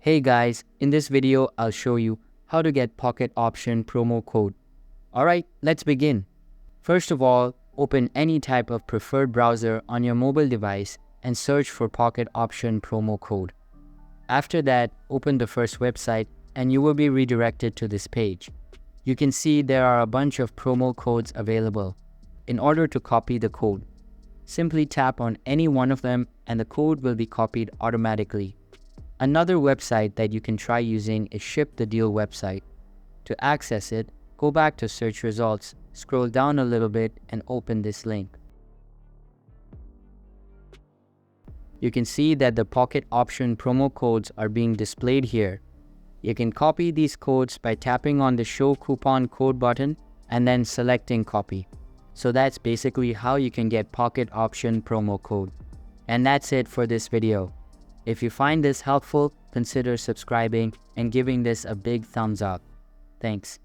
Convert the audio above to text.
Hey guys, in this video, I'll show you how to get Pocket Option promo code. Alright, let's begin. First of all, open any type of preferred browser on your mobile device and search for Pocket Option promo code. After that, open the first website and you will be redirected to this page. You can see there are a bunch of promo codes available. In order to copy the code, simply tap on any one of them and the code will be copied automatically. Another website that you can try using is Ship the Deal website. To access it, go back to search results, scroll down a little bit and open this link. You can see that the Pocket Option promo codes are being displayed here. You can copy these codes by tapping on the Show Coupon Code button and then selecting Copy. So that's basically how you can get Pocket Option promo code. And that's it for this video. If you find this helpful, consider subscribing and giving this a big thumbs up. Thanks.